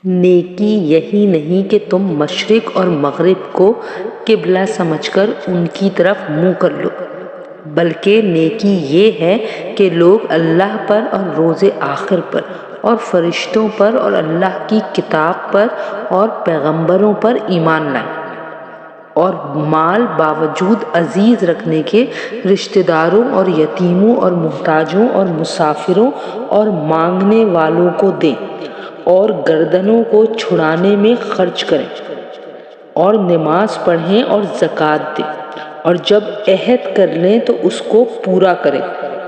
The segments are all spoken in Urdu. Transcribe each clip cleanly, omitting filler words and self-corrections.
نیکی یہی نہیں کہ تم مشرق اور مغرب کو قبلہ سمجھ کر ان کی طرف منہ کر لو، بلکہ نیکی یہ ہے کہ لوگ اللہ پر اور روز آخر پر اور فرشتوں پر اور اللہ کی کتاب پر اور پیغمبروں پر ایمان لائیں، اور مال باوجود عزیز رکھنے کے رشتہ داروں اور یتیموں اور محتاجوں اور مسافروں اور مانگنے والوں کو دیں، اور گردنوں کو چھڑانے میں خرچ کریں، اور نماز پڑھیں اور زکوٰۃ دیں، اور جب عہد کر لیں تو اس کو پورا کریں،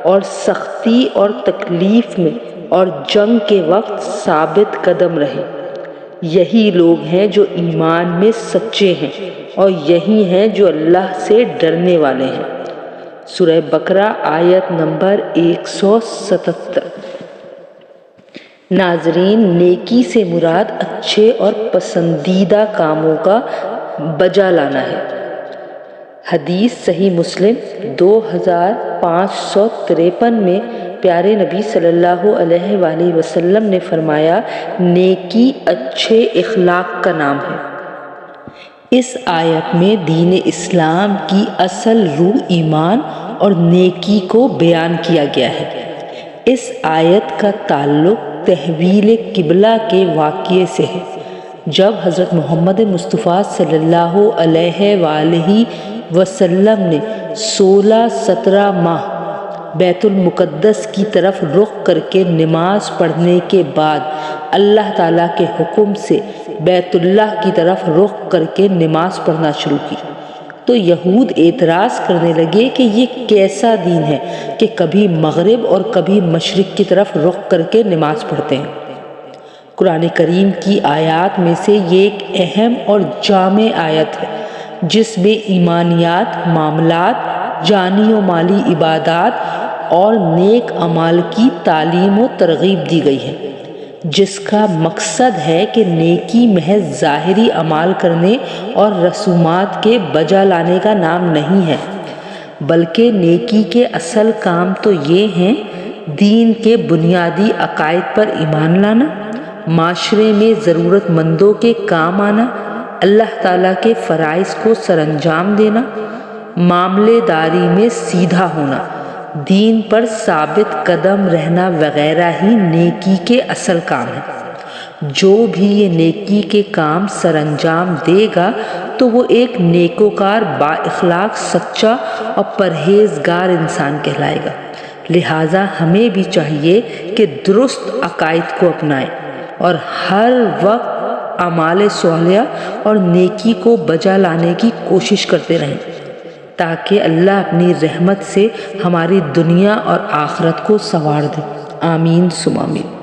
اور سختی اور تکلیف میں اور جنگ کے وقت ثابت قدم رہیں۔ یہی لوگ ہیں جو ایمان میں سچے ہیں، اور یہی ہیں جو اللہ سے ڈرنے والے ہیں۔ سورہ بقرہ آیت نمبر 177۔ ناظرین، نیکی سے مراد اچھے اور پسندیدہ کاموں کا بجا لانا ہے۔ حدیث صحیح مسلم 2553 میں پیارے نبی صلی اللہ علیہ وآلہ وسلم نے فرمایا، نیکی اچھے اخلاق کا نام ہے۔ اس آیت میں دین اسلام کی اصل روح ایمان اور نیکی کو بیان کیا گیا ہے۔ اس آیت کا تعلق تحویل قبلہ کے واقعے سے ہے، جب حضرت محمد مصطفیٰ صلی اللہ علیہ وآلہ وسلم نے 16-17 ماہ بیت المقدس کی طرف رخ کر کے نماز پڑھنے کے بعد اللہ تعالیٰ کے حکم سے بیت اللہ کی طرف رخ کر کے نماز پڑھنا شروع کی، تو یہود اعتراض کرنے لگے کہ یہ کیسا دین ہے کہ کبھی مغرب اور کبھی مشرق کی طرف رخ کر کے نماز پڑھتے ہیں۔ قرآن کریم کی آیات میں سے یہ ایک اہم اور جامع آیت ہے جس میں ایمانیات، معاملات، جانی و مالی عبادات اور نیک اعمال کی تعلیم و ترغیب دی گئی ہے، جس کا مقصد ہے کہ نیکی محض ظاہری اعمال کرنے اور رسومات کے بجا لانے کا نام نہیں ہے، بلکہ نیکی کے اصل کام تو یہ ہیں: دین کے بنیادی عقائد پر ایمان لانا، معاشرے میں ضرورت مندوں کے کام آنا، اللہ تعالیٰ کے فرائض کو سر انجام دینا، معاملے داری میں سیدھا ہونا، دین پر ثابت قدم رہنا وغیرہ ہی نیکی کے اصل کام ہیں۔ جو بھی یہ نیکی کے کام سر انجام دے گا تو وہ ایک نیکوکار، با اخلاق، سچا اور پرہیزگار انسان کہلائے گا۔ لہٰذا ہمیں بھی چاہیے کہ درست عقائد کو اپنائیں اور ہر وقت اعمال صالحہ اور نیکی کو بجا لانے کی کوشش کرتے رہیں، تاکہ اللہ اپنی رحمت سے ہماری دنیا اور آخرت کو سنوار دے۔ آمین ثم آمین۔